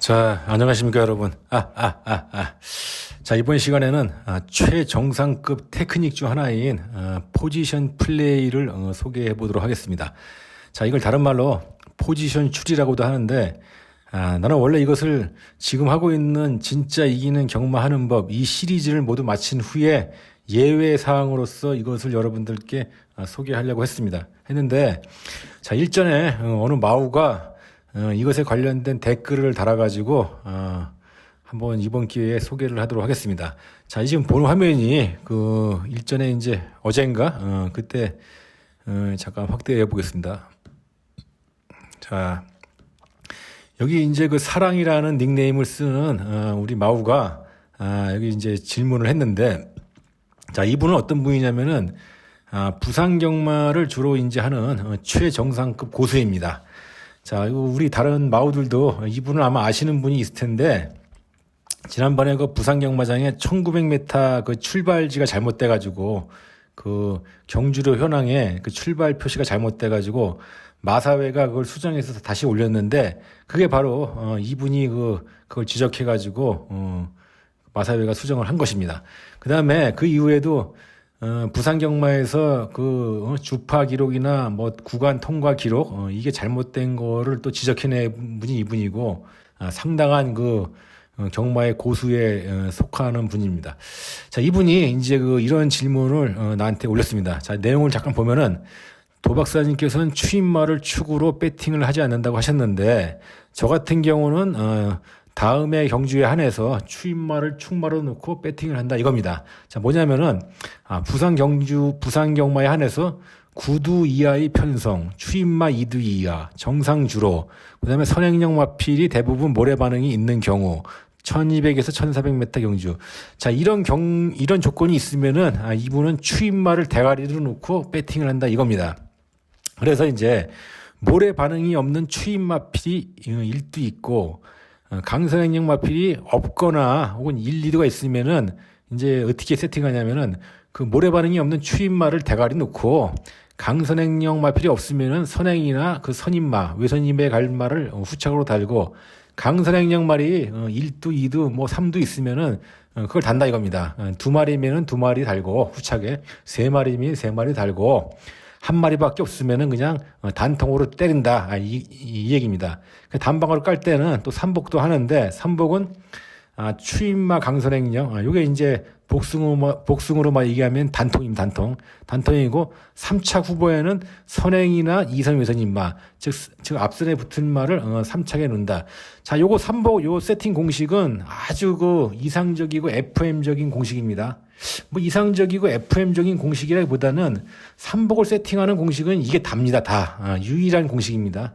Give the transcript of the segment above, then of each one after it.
자, 안녕하십니까, 여러분. 자, 이번 시간에는 최정상급 테크닉 중 하나인 포지션 플레이를 소개해 보도록 하겠습니다. 자, 이걸 다른 말로 포지션 추리라고도 하는데, 나는 원래 이것을 지금 하고 있는 진짜 이기는 경마하는 법, 이 시리즈를 모두 마친 후에 예외 사항으로서 이것을 여러분들께 소개하려고 했는데, 자, 일전에 어느 마우가 이것에 관련된 댓글을 달아가지고 한번 이번 기회에 소개를 하도록 하겠습니다. 자, 지금 보는 화면이 그 일전에 이제 어젠가 그때 잠깐 확대해 보겠습니다. 자, 여기 이제 그 사랑이라는 닉네임을 쓰는 우리 마우가 여기 이제 질문을 했는데, 자, 이분은 어떤 분이냐면은 부상 경마를 주로 이제 하는 최정상급 고수입니다. 자, 우리 다른 마우들도 이분을 아마 아시는 분이 있을 텐데, 지난번에 그 부산 경마장에 1900m 그 출발지가 잘못돼가지고, 그 경주로 현황에 그 출발 표시가 잘못돼가지고, 마사회가 그걸 수정해서 다시 올렸는데, 그게 바로, 이분이 그걸 지적해가지고, 마사회가 수정을 한 것입니다. 그 다음에 그 이후에도 부산 경마에서 주파 기록이나 뭐 구간 통과 기록, 이게 잘못된 거를 또 지적해낸 분이 이분이고, 상당한 경마의 고수에 속하는 분입니다. 자, 이분이 이제 이런 질문을 나한테 올렸습니다. 자, 내용을 잠깐 보면은, 도 박사님께서는 추임말을 축으로 배팅을 하지 않는다고 하셨는데, 저 같은 경우는 다음에 경주에 한해서 추임말을 축마로 놓고 배팅을 한다 이겁니다. 자, 뭐냐면은 부산 경마에 한해서 구두 이하의 편성, 추임마 2두 이하, 정상주로, 그다음에 선행령 마필이 대부분 모래 반응이 있는 경우, 1200에서 1400m 경주. 자, 이런 조건이 있으면은 이분은 추임말을 대가리로 놓고 배팅을 한다 이겁니다. 그래서 이제 모래 반응이 없는 추임마필이 1두 있고, 강선행령 마필이 없거나 혹은 1, 2도가 있으면은 이제 어떻게 세팅하냐면은 그 모래 반응이 없는 추임마를 대가리 놓고, 강선행령 마필이 없으면은 선행이나 그 선임마, 외선임에 갈 말을 후착으로 달고, 강선행령 말이 1두, 2두, 뭐 3두 있으면은 그걸 단다 이겁니다. 2마리면은 2마리 달고 후착에, 3마리면 3마리 달고, 한 마리밖에 없으면은 그냥 단통으로 때린다. 이 얘기입니다. 단방으로 깔 때는 또 삼복도 하는데, 삼복은 추임마 강선행령, 요게 이제 복숭으로만 얘기하면 단통입니다. 단통이고, 3착 후보에는 선행이나 이선 외선임마, 즉 앞선에 붙은 말을 3착에 놓는다. 자, 요거 삼복, 요 세팅 공식은 아주 이상적이고 FM적인 공식입니다. 뭐 이상적이고 FM적인 공식이라기보다는 삼복을 세팅하는 공식은 이게 답니다. 다 유일한 공식입니다.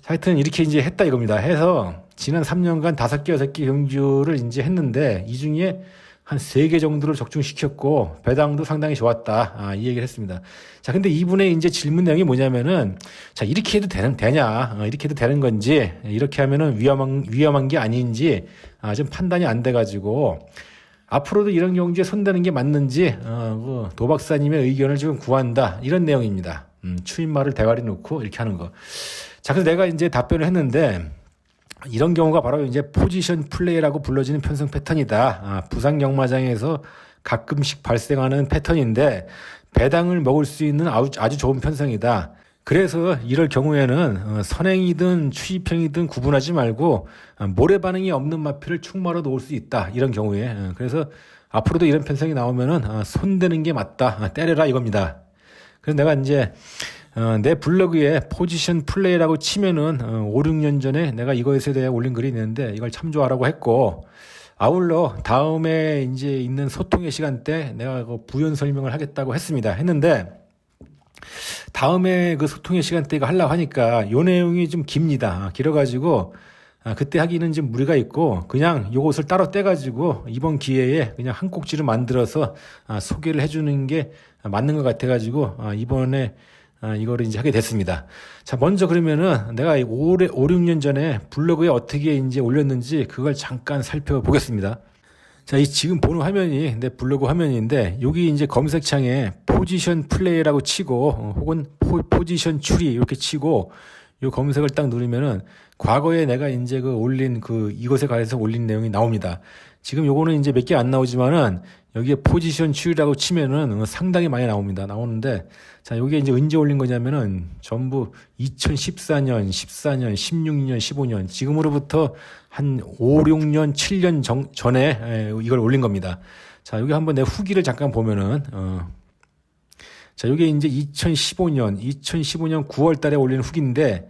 하여튼 이렇게 이제 했다 이겁니다. 해서 지난 3년간 5개, 6개 경주를 이제 했는데, 이 중에 한 3개 정도를 적중시켰고, 배당도 상당히 좋았다. 이 얘기를 했습니다. 자, 근데 이분의 이제 질문 내용이 뭐냐면은, 자, 이렇게 해도 되냐? 이렇게 해도 되는 건지, 이렇게 하면은 위험한 게 아닌지, 좀 판단이 안 돼가지고, 앞으로도 이런 경주에 선다는 게 맞는지, 도 박사님의 의견을 지금 구한다. 이런 내용입니다. 추임말을 대가리 놓고 이렇게 하는 거. 자, 그래서 내가 이제 답변을 했는데, 이런 경우가 바로 이제 포지션 플레이라고 불러지는 편성 패턴이다. 부산 경마장에서 가끔씩 발생하는 패턴인데, 배당을 먹을 수 있는 아주 좋은 편성이다. 그래서 이럴 경우에는 선행이든 추이평이든 구분하지 말고 모래 반응이 없는 마필을 축마로 놓을 수 있다. 이런 경우에. 그래서 앞으로도 이런 편성이 나오면은 손대는 게 맞다. 때려라 이겁니다. 그래서 내가 이제 내 블로그에 포지션 플레이라고 치면은 5, 6년 전에 내가 이거에 대해 올린 글이 있는데, 이걸 참조하라고 했고, 아울러 다음에 이제 있는 소통의 시간 때 내가 부연 설명을 하겠다고 했는데, 다음에 소통의 시간대가 하려고 하니까 요 내용이 좀 깁니다. 길어가지고 그때 하기는 좀 무리가 있고, 그냥 요것을 따로 떼가지고 이번 기회에 그냥 한 꼭지를 만들어서 소개를 해주는 게 맞는 것 같아가지고 이번에 이거를 이제 하게 됐습니다. 자, 먼저 그러면은 내가 5, 6년 전에 블로그에 어떻게 이제 올렸는지 그걸 잠깐 살펴보겠습니다. 자, 이 지금 보는 화면이 내 블로그 화면인데, 여기 이제 검색창에 포지션 플레이라고 치고, 혹은 포지션 추리 이렇게 치고, 요 검색을 딱 누르면은 과거에 내가 이제 그 올린 이것에 관해서 올린 내용이 나옵니다. 지금 요거는 이제 몇 개 안 나오지만은 여기에 포지션 추이라고 치면은 상당히 많이 나오는데, 자, 요게 이제 언제 올린 거냐면은 전부 2014년, 14년, 16년, 15년, 지금으로부터 한 5, 6년, 7년 전에 이걸 올린 겁니다. 자, 여기 한번 내 후기를 잠깐 보면은, 자, 요게 이제 2015년 9월 달에 올린 후기인데,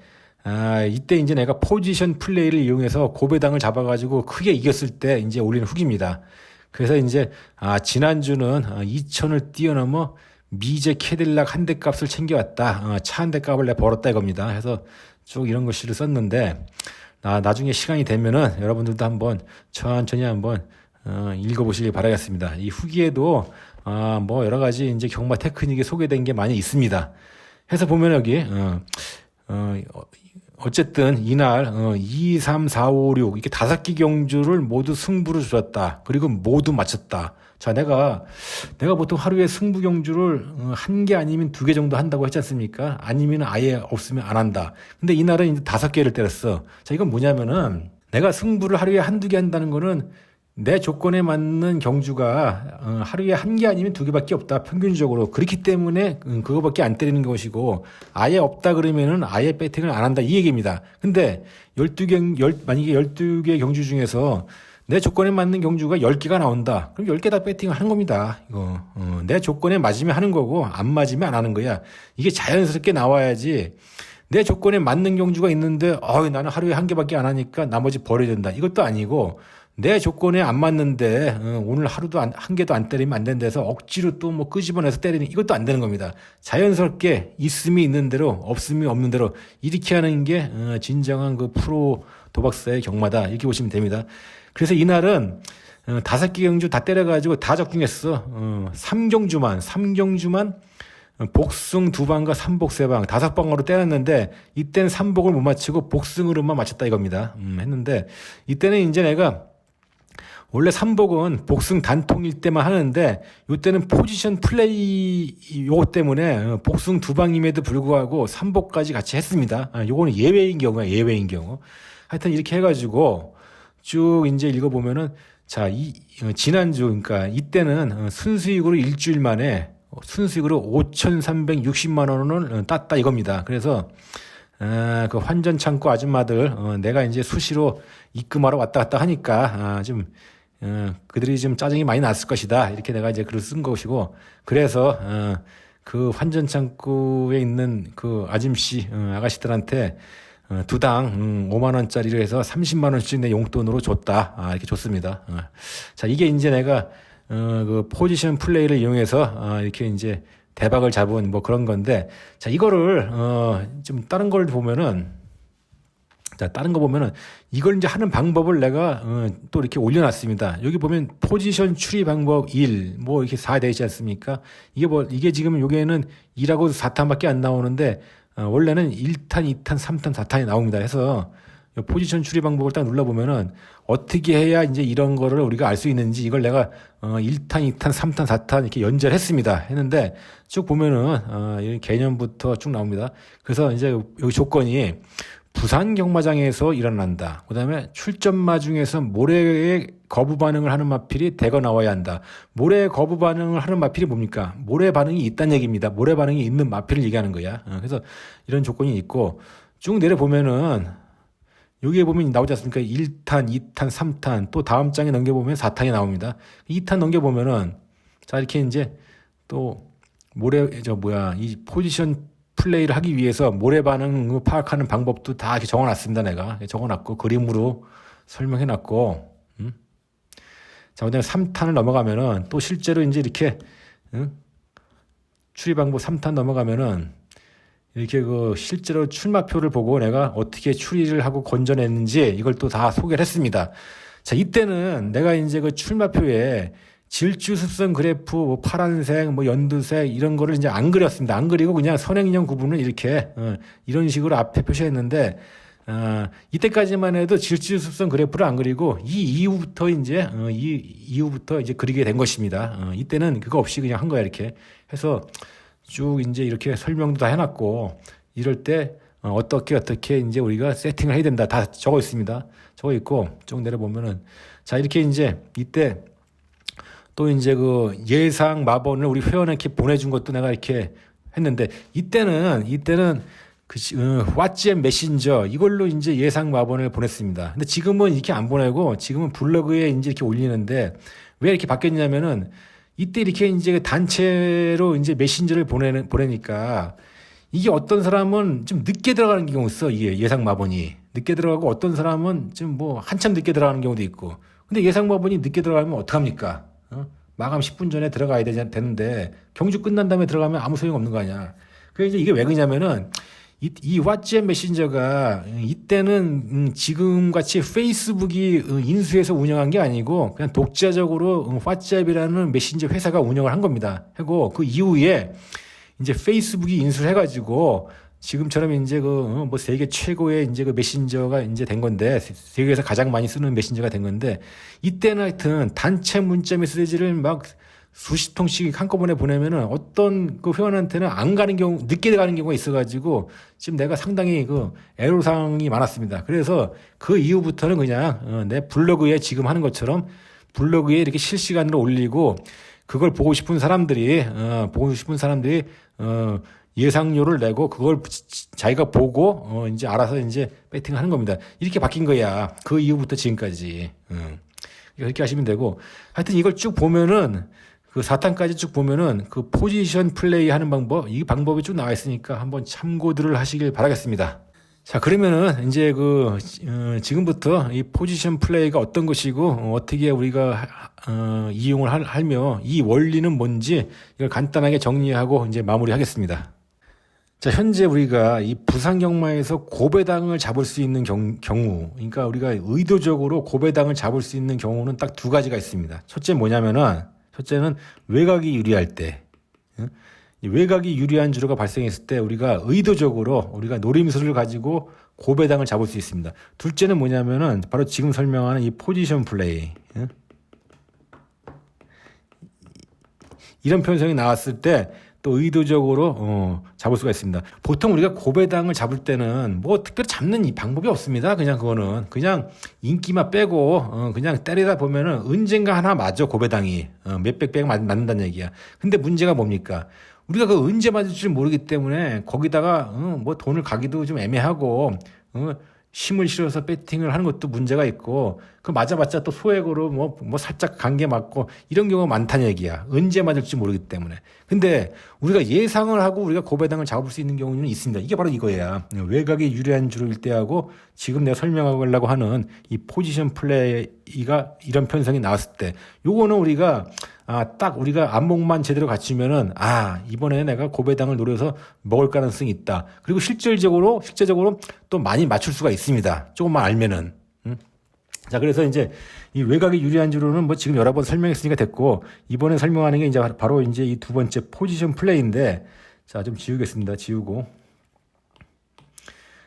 이때 이제 내가 포지션 플레이를 이용해서 고배당을 잡아가지고 크게 이겼을 때 이제 올린 후기입니다. 그래서 이제, 지난주는 2천을 뛰어넘어 미제 캐딜락 한 대 값을 챙겨왔다. 차 한 대 값을 내가 벌었다 이겁니다. 해서 쭉 이런 것들을 썼는데, 나중에 시간이 되면은 여러분들도 한번 천천히 한번, 읽어보시길 바라겠습니다. 이 후기에도, 뭐 여러 가지 이제 경마 테크닉이 소개된 게 많이 있습니다. 해서 보면 여기, 어쨌든 이날 2, 3, 4, 5, 6 이렇게 5개 경주를 모두 승부를 줄였다. 그리고 모두 맞췄다. 자, 내가 보통 하루에 승부 경주를 1개 아니면 2개 정도 한다고 했지 않습니까? 아니면 아예 없으면 안 한다. 근데 이날은 이제 5개를 때렸어. 자, 이건 뭐냐면은 내가 승부를 하루에 1~2개 한다는 거는 내 조건에 맞는 경주가 하루에 1개 아니면 2개밖에 없다. 평균적으로. 그렇기 때문에 그거밖에 안 때리는 것이고, 아예 없다 그러면은 아예 배팅을 안 한다 이 얘기입니다. 근데 만약에 12개 경주 중에서 내 조건에 맞는 경주가 10개가 나온다. 그럼 10개 다 배팅을 하는 겁니다. 이거 내 조건에 맞으면 하는 거고 안 맞으면 안 하는 거야. 이게 자연스럽게 나와야지. 내 조건에 맞는 경주가 있는데 나는 하루에 1개밖에 안 하니까 나머지 버려야 된다. 이것도 아니고, 내 조건에 안 맞는데 오늘 하루도 1개도 안 때리면 안 된다해서 억지로 또 뭐 끄집어내서 때리는, 이것도 안 되는 겁니다. 자연스럽게 있음이 있는 대로 없음이 없는 대로 이렇게 하는 게 진정한 그 프로 도박사의 경마다, 이렇게 보시면 됩니다. 그래서 이날은 5개 경주 다 때려가지고 다 적중했어. 3경주만 복승 2방과 3복 3방 5방으로 때렸는데, 이때는 3복을 못 맞추고 복승으로만 맞췄다 이겁니다. 했는데, 이때는 이제 내가 원래 3복은 복승 단통일 때만 하는데, 이때는 포지션 플레이 요거 때문에 복승 2방임에도 불구하고 3복까지 같이 했습니다. 요거는 예외인 경우야, 예외인 경우. 하여튼 이렇게 해가지고 쭉 이제 읽어보면은, 자, 지난주, 그러니까 이때는 순수익으로 일주일 만에 순수익으로 5,360만 원을 땄다 이겁니다. 그래서 그 환전 창고 아줌마들 내가 이제 수시로 입금하러 왔다 갔다 하니까 그들이 좀 짜증이 많이 났을 것이다. 이렇게 내가 이제 글을 쓴 것이고, 그래서 그 환전 창고에 있는 그 아가씨들한테 2당 5만 원짜리를 해서 30만 원씩 내 용돈으로 줬다. 이렇게 줬습니다. 자, 이게 이제 내가 그 포지션 플레이를 이용해서 이렇게 이제 대박을 잡은 뭐 그런 건데, 자, 이거를 좀 다른 걸 보면은, 다른 거 보면은 이걸 이제 하는 방법을 내가 또 이렇게 올려놨습니다. 여기 보면 포지션 추리 방법 1, 뭐 이렇게 4 되지 않습니까? 이게 지금 여기에는 2하고 4탄밖에 안 나오는데, 원래는 1탄, 2탄, 3탄, 4탄이 나옵니다. 해서 포지션 추리 방법을 딱 눌러보면은 어떻게 해야 이제 이런 거를 우리가 알 수 있는지, 이걸 내가 1탄, 2탄, 3탄, 4탄 이렇게 연결했습니다. 했는데 쭉 보면은 이 개념부터 쭉 나옵니다. 그래서 이제 여기 조건이 부산 경마장에서 일어난다. 그다음에 출전마 중에서 모래에 거부 반응을 하는 마필이 대거 나와야 한다. 모래에 거부 반응을 하는 마필이 뭡니까? 모래 반응이 있다는 얘기입니다. 모래 반응이 있는 마필을 얘기하는 거야. 그래서 이런 조건이 있고, 쭉 내려보면은 여기에 보면 나오지 않습니까? 1탄, 2탄, 3탄, 또 다음 장에 넘겨보면 4탄이 나옵니다. 2탄 넘겨보면은, 자, 이렇게 이제 또 이 포지션 플레이를 하기 위해서 모래 반응 파악하는 방법도 다 이렇게 적어놨습니다. 내가 적어놨고 그림으로 설명해놨고, 자, 그다음에 3탄을 넘어가면은 또 실제로 이제 이렇게 추리 방법 3탄 넘어가면은 이렇게 그 실제로 출마표를 보고 내가 어떻게 추리를 하고 건져냈는지 이걸 또 다 소개를 했습니다. 자, 이때는 내가 이제 그 출마표에 질주 습성 그래프, 뭐 파란색, 뭐 연두색 이런 거를 이제 안 그렸습니다. 안 그리고 그냥 선행령 구분을 이렇게 이런 식으로 앞에 표시했는데, 이때까지만 해도 질주 습성 그래프를 안 그리고 이 이후부터 이제 그리게 된 것입니다. 이때는 그거 없이 그냥 한 거야. 이렇게 해서 쭉 이제 이렇게 설명도 다 해놨고, 이럴 때 어떻게 이제 우리가 세팅을 해야 된다. 다 적어 있습니다. 적어 있고, 쭉 내려보면은, 자, 이렇게 이제, 이때, 또 이제 그 예상 마번을 우리 회원에게 보내준 것도 내가 이렇게 했는데, 이때는 그, 왓츠앱 메신저, 이걸로 이제 예상 마번을 보냈습니다. 근데 지금은 이렇게 안 보내고, 지금은 블로그에 이제 이렇게 올리는데, 왜 이렇게 바뀌었냐면은, 이때 이렇게 이제 단체로 이제 메신저를 보내니까, 이게 어떤 사람은 좀 늦게 들어가는 경우 있어. 이게 예상 마번이. 늦게 들어가고 어떤 사람은 좀 뭐 한참 늦게 들어가는 경우도 있고. 근데 예상 마번이 늦게 들어가면 어떡합니까? 마감 10분 전에 들어가야 되는데 경주 끝난 다음에 들어가면 아무 소용 없는 거 아니야. 그래서 이게 왜 그러냐면은 이 왓츠앱 메신저가 이때는 지금 같이 페이스북이 인수해서 운영한 게 아니고 그냥 독자적으로 왓츠앱이라는 메신저 회사가 운영을 한 겁니다. 하고 그 이후에 이제 페이스북이 인수를 해가지고 지금처럼 이제 뭐 세계 최고의 이제 그 메신저가 이제 된 건데 세계에서 가장 많이 쓰는 메신저가 된 건데 이때는 하여튼 단체 문자 메시지를 막 수십 통씩 한꺼번에 보내면은 어떤 그 회원한테는 안 가는 경우, 늦게 가는 경우가 있어가지고 지금 내가 상당히 그 애로사항이 많았습니다. 그래서 그 이후부터는 그냥 내 블로그에 지금 하는 것처럼 블로그에 이렇게 실시간으로 올리고 그걸 보고 싶은 사람들이 예상료를 내고 그걸 자기가 보고 이제 알아서 이제 배팅을 하는 겁니다. 이렇게 바뀐 거야. 그 이후부터 지금까지. 그렇게 하시면 되고 하여튼 이걸 쭉 보면은 그 4탄까지 쭉 보면은 그 포지션 플레이 하는 방법, 이 방법이 쭉 나와 있으니까 한번 참고들을 하시길 바라겠습니다. 자, 그러면은 이제 지금부터 이 포지션 플레이가 어떤 것이고 어떻게 우리가 이용을 하며 이 원리는 뭔지 이걸 간단하게 정리하고 이제 마무리하겠습니다. 자, 현재 우리가 이 부상경마에서 고배당을 잡을 수 있는 경우, 그러니까 우리가 의도적으로 고배당을 잡을 수 있는 경우는 딱 두 가지가 있습니다. 첫째는 외곽이 유리할 때, 이 외곽이 유리한 주로가 발생했을 때 우리가 의도적으로 우리가 노림수를 가지고 고배당을 잡을 수 있습니다. 둘째는 뭐냐면은 바로 지금 설명하는 이 포지션 플레이. 이런 편성이 나왔을 때 또 의도적으로 잡을 수가 있습니다. 보통 우리가 고배당을 잡을 때는 뭐 특별히 잡는 이 방법이 없습니다. 그냥 인기만 빼고 그냥 때리다 보면은 언젠가 하나 맞아. 고배당이 몇백 배 맞는다는 얘기야. 근데 문제가 뭡니까? 우리가 그 언제 맞을 줄 모르기 때문에 거기다가 뭐 돈을 가기도 좀 애매하고 힘을 실어서 배팅을 하는 것도 문제가 있고 그 맞아봤자 또 소액으로 뭐 살짝 관계 맞고 이런 경우가 많다는 얘기야. 언제 맞을지 모르기 때문에. 근데 우리가 예상을 하고 우리가 고배당을 잡을 수 있는 경우는 있습니다. 이게 바로 이거야. 외곽이 유리한 주로일 때하고 지금 내가 설명하려고 하는 이 포지션 플레이가 이런 편성이 나왔을 때 요거는 우리가 딱 우리가 안목만 제대로 갖추면은 이번에 내가 고배당을 노려서 먹을 가능성이 있다. 그리고 실질적으로 또 많이 맞출 수가 있습니다. 조금만 알면은. 자, 그래서 이제 이 외곽이 유리한 주로는 뭐 지금 여러 번 설명했으니까 됐고 이번에 설명하는 게 이제 바로 이제 이 두 번째 포지션 플레이인데 자, 좀 지우겠습니다. 지우고.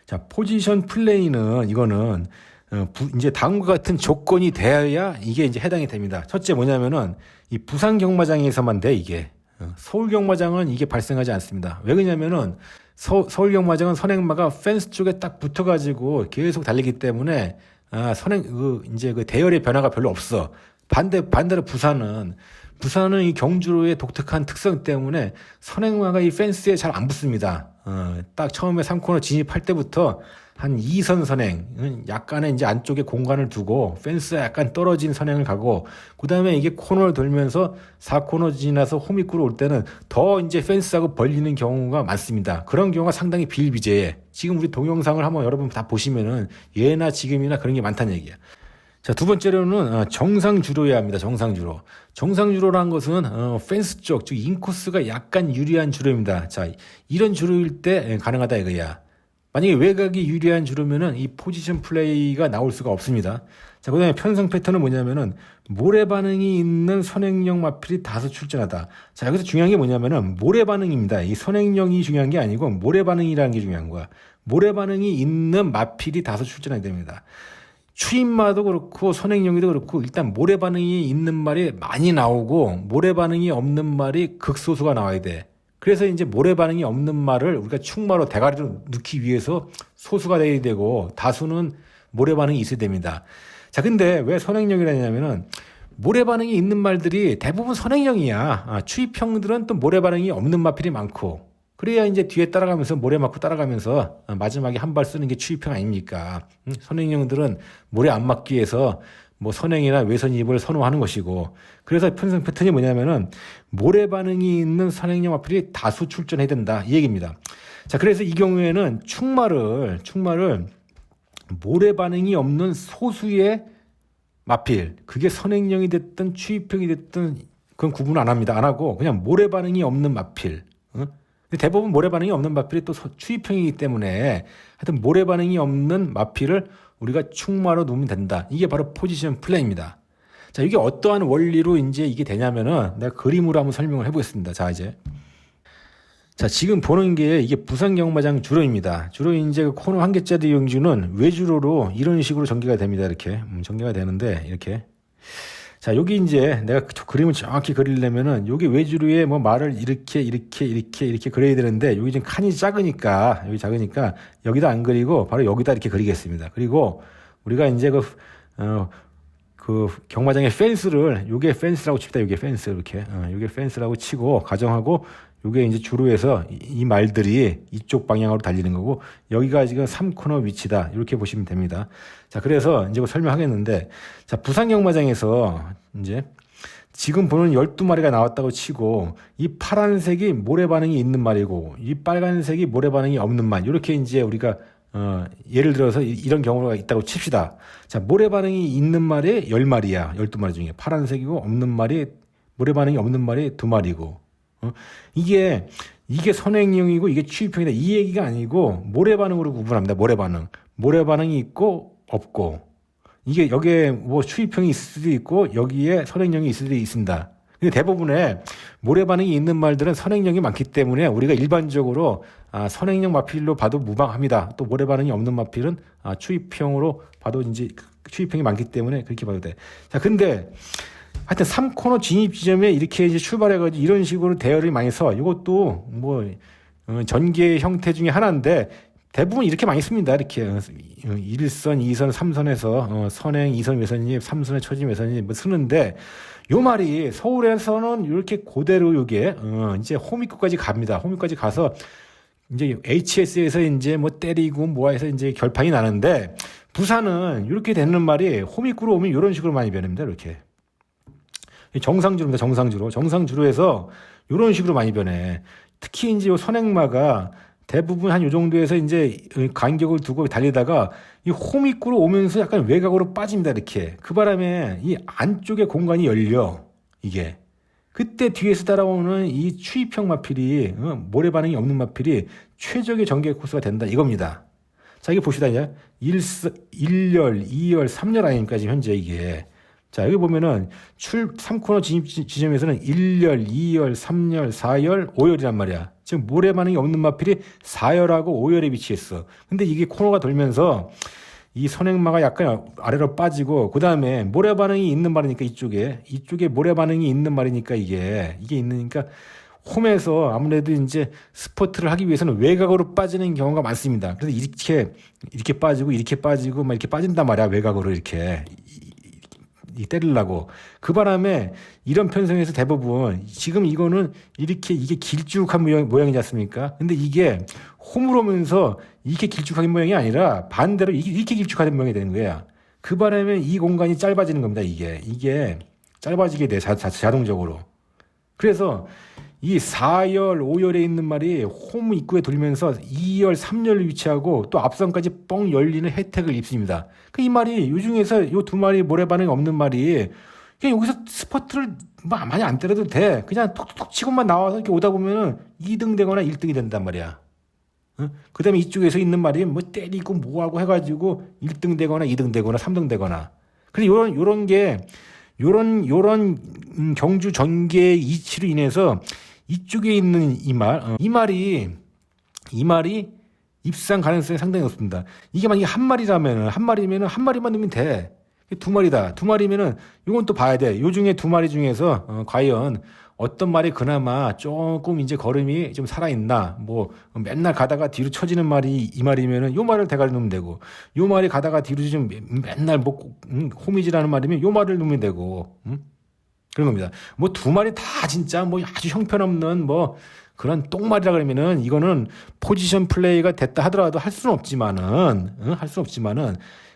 자, 포지션 플레이는 이거는 이제 다음과 같은 조건이 돼야 이게 이제 해당이 됩니다. 첫째 뭐냐면은 이 부산 경마장에서만 돼 이게. 서울 경마장은 이게 발생하지 않습니다. 왜 그러냐면은 서울 경마장은 선행마가 펜스 쪽에 딱 붙어가지고 계속 달리기 때문에 이제 그 대열의 변화가 별로 없어. 반대로 부산은 이 경주로의 독특한 특성 때문에 선행마가 이 펜스에 잘 안 붙습니다. 딱 처음에 3코너 진입할 때부터 한 2선 선행, 약간의 이제 안쪽에 공간을 두고 펜스에 약간 떨어진 선행을 가고, 그 다음에 이게 코너를 돌면서 4코너 지나서 홈 입구로 올 때는 더 이제 펜스하고 벌리는 경우가 많습니다. 그런 경우가 상당히 비일비재해. 지금 우리 동영상을 한번 여러분 다 보시면은 예나 지금이나 그런 게 많다는 얘기야. 자, 두 번째로는 정상주로여야 합니다. 정상주로. 정상주로라는 것은 펜스 쪽, 즉 인코스가 약간 유리한 주로입니다. 자, 이런 주로일 때 가능하다 이거야. 만약에 외곽이 유리한 주로면은 이 포지션 플레이가 나올 수가 없습니다. 자, 그 다음에 편성 패턴은 뭐냐면은 모래 반응이 있는 선행형 마필이 다수 출전하다. 자, 여기서 중요한 게 뭐냐면은 모래 반응입니다. 이 선행형이 중요한 게 아니고 모래 반응이라는 게 중요한 거야. 모래 반응이 있는 마필이 다수 출전해야 됩니다. 추임마도 그렇고 선행형이도 그렇고 일단 모래 반응이 있는 말이 많이 나오고 모래 반응이 없는 말이 극소수가 나와야 돼. 그래서 이제 모래 반응이 없는 말을 우리가 충마로 대가리로 넣기 위해서 소수가 돼야 되고 다수는 모래 반응이 있어야 됩니다. 자, 근데 왜 선행형이라냐면은 모래 반응이 있는 말들이 대부분 선행형이야. 추입형들은 또 모래 반응이 없는 마필이 많고, 그래야 이제 뒤에 따라가면서 모래 맞고 따라가면서 마지막에 한 발 쓰는 게 추입형 아닙니까? 선행형들은 모래 안 맞기 위해서 뭐 선행이나 외선입을 선호하는 것이고, 그래서 편성 패턴이 뭐냐면은 모래 반응이 있는 선행형 마필이 다수 출전해야 된다, 이 얘기입니다. 자, 그래서 이 경우에는 충마를 모래 반응이 없는 소수의 마필, 그게 선행형이 됐든 추입형이 됐든 그건 구분 안 합니다. 안 하고 그냥 모래 반응이 없는 마필. 근데 대부분 모래 반응이 없는 마필이 또 추입형이기 때문에 하여튼 모래 반응이 없는 마필을 우리가 충마로 놓으면 된다. 이게 바로 포지션 플레이입니다. 자, 이게 어떠한 원리로 이제 이게 되냐면은 내가 그림으로 한번 설명을 해보겠습니다. 자, 지금 보는 게 이게 부산 경마장 주로입니다. 주로 이제 그 코너 한 개짜리 용주는 외주로로 이런 식으로 전개가 됩니다. 이렇게 전개가 되는데 이렇게. 자, 여기 이제 내가 그림을 정확히 그리려면은 여기 외주로에 뭐 말을 이렇게 그려야 되는데 여기 지금 칸이 작으니까 여기다 안 그리고 바로 여기다 이렇게 그리겠습니다. 그리고 우리가 이제 그 경마장의 펜스를 요게 펜스라고 칩니다. 요게 펜스 이렇게 요게 펜스라고 치고 가정하고 요게 이제 주로에서 이 말들이 이쪽 방향으로 달리는 거고 여기가 지금 3코너 위치다. 이렇게 보시면 됩니다. 자, 그래서 이제 설명하겠는데, 자, 부산 경마장에서 이제 지금 보는 12마리가 나왔다고 치고 이 파란색이 모래 반응이 있는 말이고 이 빨간색이 모래 반응이 없는 말. 이렇게 이제 우리가 예를 들어서 이런 경우가 있다고 칩시다. 자, 모래 반응이 있는 말이 10마리야. 12마리 중에. 파란색이고 없는 말이, 모래 반응이 없는 말이 2마리고. 이게 선행형이고 이게 추입형이다. 이 얘기가 아니고 모래 반응으로 구분합니다. 모래 반응이 있고 없고. 이게 여기에 뭐 추입형이 있을 수도 있고 여기에 선행형이 있을 수도 있습니다. 근데 대부분의 모래 반응이 있는 말들은 선행형이 많기 때문에 우리가 일반적으로 선행형 마필로 봐도 무방합니다. 또 모래 반응이 없는 마필은 추입형으로 봐도 이제 추입형이 많기 때문에 그렇게 봐도 돼. 자, 근데 하여튼 3코너 진입 지점에 이렇게 이제 출발해가지고 이런 식으로 대열을 많이 서. 이것도 뭐 전개 형태 중에 하나인데 대부분 이렇게 많이 씁니다. 이렇게 1선, 2선, 3선에서 선행, 2선 외선입, 3선의 초진 외선입 뭐 쓰는데 요 말이 서울에서는 이렇게 그대로 요게 이제 호미급까지 갑니다. 호미까지 가서 이제 HS에서 이제 뭐 때리고 뭐해서 이제 결판이 나는데 부산은 이렇게 되는 말이 호미구로 오면 이런 식으로 많이 변합니다. 이렇게. 정상주로입니다. 정상주로에서 이런 식으로 많이 변해. 특히 이제 요 선행마가 대부분 한 요 정도에서 이제 간격을 두고 달리다가 이 홈입구로 오면서 약간 외곽으로 빠집니다. 이렇게. 그 바람에 이 안쪽에 공간이 열려. 이게. 그때 뒤에서 따라오는 이 추입형 마필이, 모래 반응이 없는 마필이 최적의 전개 코스가 된다. 이겁니다. 자, 이게 봅시다. 이제 1열, 2열, 3열 아닙니까? 지금 현재 이게. 자, 여기 보면은 3코너 진입 지점에서는 1열, 2열, 3열, 4열, 5열이란 말이야. 지금 모래 반응이 없는 마필이 4열하고 5열에 위치했어. 근데 이게 코너가 돌면서 이 선행마가 약간 아래로 빠지고, 그 다음에 모래 반응이 있는 말이니까 이쪽에 모래 반응이 있는 말이니까 이게 있으니까 홈에서 아무래도 이제 스포트를 하기 위해서는 외곽으로 빠지는 경우가 많습니다. 그래서 이렇게 빠지고 막 이렇게 빠진단 말이야. 외곽으로 이렇게. 때리려고. 그 바람에 이런 편성에서 대부분 지금 이거는 이게 길쭉한 모양이지 않습니까? 근데 이게 홈으로 오면서 이렇게 길쭉한 모양이 아니라 반대로 이렇게 길쭉한 모양이 되는 거야. 그 바람에 이 공간이 짧아지는 겁니다. 이게 짧아지게 돼. 자동적으로. 그래서 이 4열, 5열에 있는 말이 홈 입구에 돌면서 2열, 3열을 위치하고 또 앞선까지 뻥 열리는 혜택을 입습니다. 이 말이 요 중에서 요 두 마리 모래 반응이 없는 말이 그냥 여기서 스퍼트를 많이 안 때려도 돼. 그냥 톡톡 치고만 나와서 이렇게 오다 보면은 2등 되거나 1등이 된단 말이야. 그 다음에 이쪽에서 있는 말이 뭐 때리고 뭐하고 해가지고 1등 되거나 2등 되거나 3등 되거나. 그래서 요런 경주 전개의 이치로 인해서 이쪽에 있는 이 말이 입상 가능성이 상당히 높습니다. 이게 만약에 한 마리면 한 마리만 넣으면 돼. 두 마리다. 두 마리면은 이건 또 봐야 돼. 요 중에 두 마리 중에서 과연 어떤 말이 그나마 조금 이제 걸음이 좀 살아있나. 뭐 맨날 가다가 뒤로 처지는 말이 이 말이면은 요 말을 대가리 놓으면 되고, 요 말이 가다가 뒤로 좀 맨날 뭐 호미질하는 말이면 요 말을 놓으면 되고, 그런 겁니다. 뭐 두 마리 다 진짜 뭐 아주 형편없는 뭐 그런 똥말이라 그러면은 이거는 포지션 플레이가 됐다 하더라도 할 수는 없지만은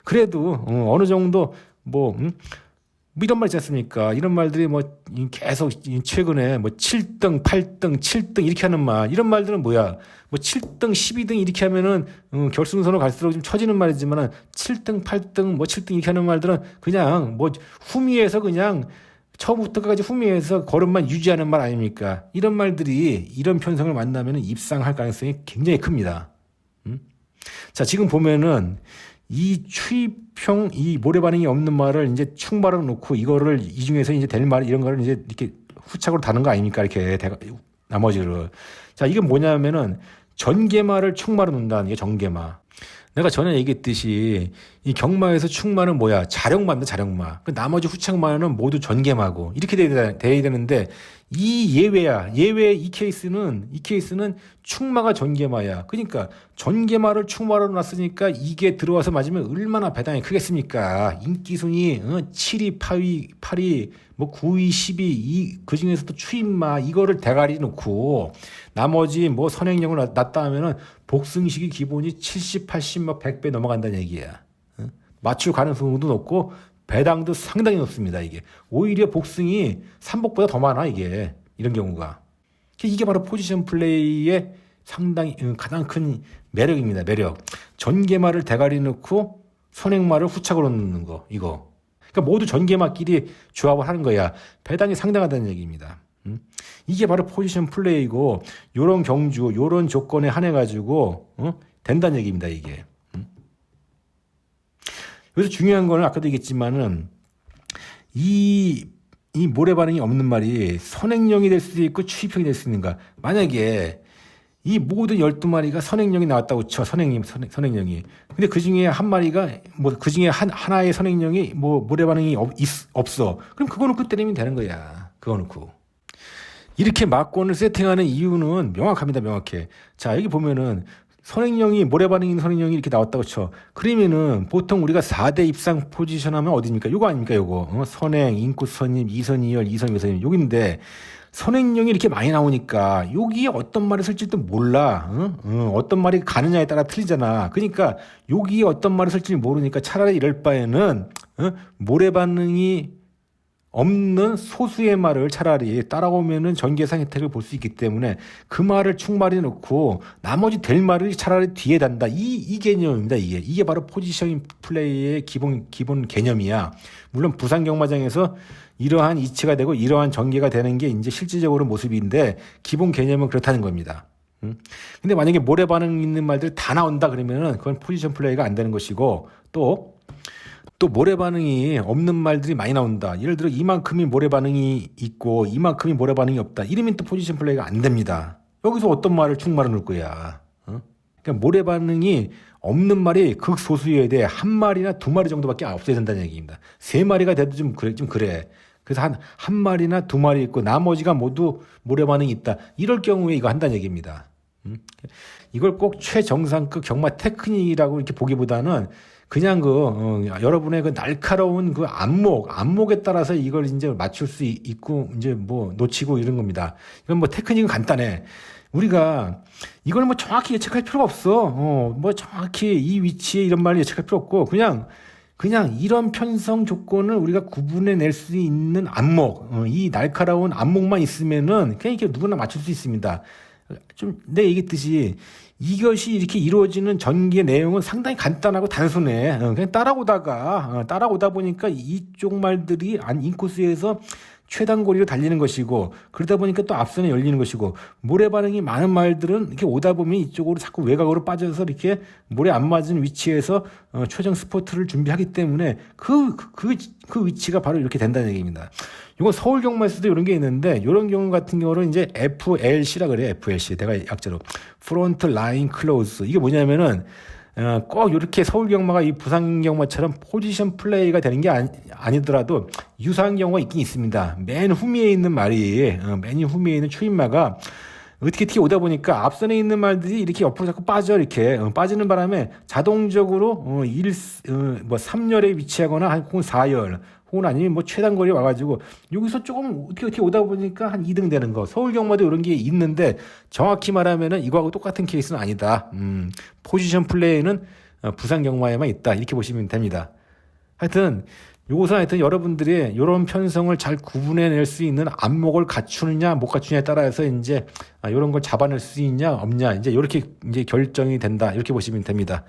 그래도 어느 정도 뭐 이런 말 있지 않습니까? 이런 말들이 뭐 계속 최근에 뭐 7등, 8등, 7등 이렇게 하는 말, 이런 말들은 뭐야? 뭐 7등, 12등 이렇게 하면은 결승선으로 갈수록 좀 처지는 말이지만은 7등, 8등, 뭐 7등 이렇게 하는 말들은 그냥 뭐 후미에서 그냥 처음부터 끝까지 후미에서 걸음만 유지하는 말 아닙니까? 이런 말들이 이런 편성을 만나면은 입상할 가능성이 굉장히 큽니다. 자, 지금 보면은 이 추입형 이 모래 반응이 없는 말을 이제 축말로 놓고 이거를 이 중에서 이제 될 말 이런 거를 이제 이렇게 후착으로 다는 거 아닙니까? 이렇게 나머지를. 자, 이게 뭐냐면은 전개말을 축말로 놓는다는 게 전개말. 내가 전에 얘기했듯이 이 경마에서 축마는 뭐야? 자력마입니다, 자력마. 그 나머지 후착마는 모두 전개마고 이렇게 돼야 되는데 이 예외야. 이 케이스는 축마가 전개마야. 그러니까 전개마를 축마로 놨으니까 이게 들어와서 맞으면 얼마나 배당이 크겠습니까? 인기순위 7위, 8위, 뭐 9위, 10위 그 중에서도 추임마 이거를 대가리 놓고 나머지 뭐 선행령을 놨다 하면은 복승식이 기본이 70, 80, 막 100배 넘어간다는 얘기야. 맞출 가능성도 높고 배당도 상당히 높습니다. 이게 오히려 복승이 삼복보다 더 많아. 이게 이런 경우가 이게 바로 포지션 플레이의 상당히 가장 큰 매력입니다. 매력. 전개말을 대가리 넣고 선행말을 후착으로 넣는 거 이거. 그러니까 모두 전개말끼리 조합을 하는 거야. 배당이 상당하다는 얘기입니다. 이게 바로 포지션 플레이고 요런 경주, 요런 조건에 한해 가지고 된다는 얘기입니다. 이게. 여기서 중요한 거는 아까도 얘기했지만은 이 모래 반응이 없는 말이 선행령이 될 수도 있고 추입형이 될 수 있는가. 만약에 이 모든 12마리가 선행령이 나왔다고 쳐. 선행령이. 근데 그 중에 한 마리가 뭐 그 중에 하나의 선행령이 뭐 모래 반응이 없어. 그럼 그거 놓고 때리면 되는 거야. 그거 놓고. 이렇게 막권을 세팅하는 이유는 명확합니다. 명확해. 자, 여기 보면은 선행령이 모래 반응 있는 선행령이 이렇게 나왔다고 쳐. 그러면은 보통 우리가 4대 입상 포지션 하면 어디입니까? 요거 아닙니까? 요거. 선행, 인코선임, 2선 2열, 2선 2선임. 여기인데 선행령이 이렇게 많이 나오니까 여기에 어떤 말이 쓸지도 몰라. 어떤 말이 가느냐에 따라 틀리잖아. 그러니까 여기에 어떤 말이 쓸지 모르니까 차라리 이럴 바에는 모래 반응이 없는 소수의 말을 차라리 따라오면은 전개상 혜택을 볼 수 있기 때문에 그 말을 축말에 놓고 나머지 될 말을 차라리 뒤에 단다. 이 개념입니다. 이게 바로 포지션 플레이의 기본 개념이야. 물론 부산 경마장에서 이러한 이치가 되고 이러한 전개가 되는 게 이제 실질적으로 모습인데 기본 개념은 그렇다는 겁니다. 근데 만약에 모래 반응 있는 말들 다 나온다 그러면은 그건 포지션 플레이가 안 되는 것이고 또 모래 반응이 없는 말들이 많이 나온다. 예를 들어 이만큼이 모래 반응이 있고 이만큼이 모래 반응이 없다. 이러면 또 포지션 플레이가 안 됩니다. 여기서 어떤 말을 축말을 넣을 거야. 그러니까 모래 반응이 없는 말이 극소수여야 돼. 한 마리나 두 마리 정도밖에 없어야 된다는 얘기입니다. 세 마리가 돼도 좀 그래. 그래서 한 마리나 두 마리 있고 나머지가 모두 모래 반응이 있다. 이럴 경우에 이거 한다는 얘기입니다. 이걸 꼭 최정상급 경마 테크닉이라고 이렇게 보기보다는 그냥 여러분의 그 날카로운 그 안목에 따라서 이걸 이제 맞출 수 있고 이제 뭐 놓치고 이런 겁니다. 이건 뭐 테크닉은 간단해. 우리가 이걸 뭐 정확히 예측할 필요가 없어. 뭐 정확히 이 위치에 이런 말을 예측할 필요 없고 그냥 이런 편성 조건을 우리가 구분해낼 수 있는 안목, 이 날카로운 안목만 있으면은 그냥 이게 누구나 맞출 수 있습니다. 좀 내가 얘기했듯이 이것이 이렇게 이루어지는 전개 내용은 상당히 간단하고 단순해. 그냥 따라오다 보니까 이쪽 말들이 인코스에서 최단거리로 달리는 것이고 그러다 보니까 또 앞선에 열리는 것이고 모래 반응이 많은 말들은 이렇게 오다 보면 이쪽으로 자꾸 외곽으로 빠져서 이렇게 모래 안 맞은 위치에서 최종 스포트를 준비하기 때문에 그 위치가 바로 이렇게 된다는 얘기입니다. 이건 서울 경마에서도 이런 게 있는데 이런 경우 같은 경우는 이제 FLC라 그래요. FLC 내가 약자로 프론트 라인 클로즈. 이게 뭐냐면은 꼭 이렇게 서울 경마가 이 부산 경마처럼 포지션 플레이가 되는 게 아니더라도 유사한 경우가 있긴 있습니다. 맨 후미에 있는 말이, 맨 후미에 있는 초인마가 어떻게 오다 보니까 앞선에 있는 말들이 이렇게 옆으로 자꾸 빠져, 이렇게. 빠지는 바람에 자동적으로, 3열에 위치하거나 혹은 4열, 혹은 아니면 뭐 최단거리에 와가지고 여기서 조금 어떻게 오다 보니까 한 2등 되는 거. 서울 경마도 이런 게 있는데 정확히 말하면은 이거하고 똑같은 케이스는 아니다. 포지션 플레이는 부산 경마에만 있다. 이렇게 보시면 됩니다. 하여튼 요것은 여러분들이 이런 편성을 잘 구분해낼 수 있는 안목을 갖추느냐 못 갖추냐에 따라서 이제 이런 걸 잡아낼 수 있냐 없냐 이제 이렇게 이제 결정이 된다. 이렇게 보시면 됩니다.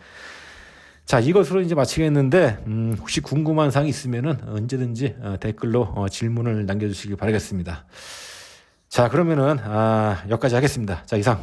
자, 이것으로 이제 마치겠는데, 혹시 궁금한 사항이 있으면은 언제든지 댓글로 질문을 남겨주시기 바라겠습니다. 자, 그러면은, 여기까지 하겠습니다. 자, 이상.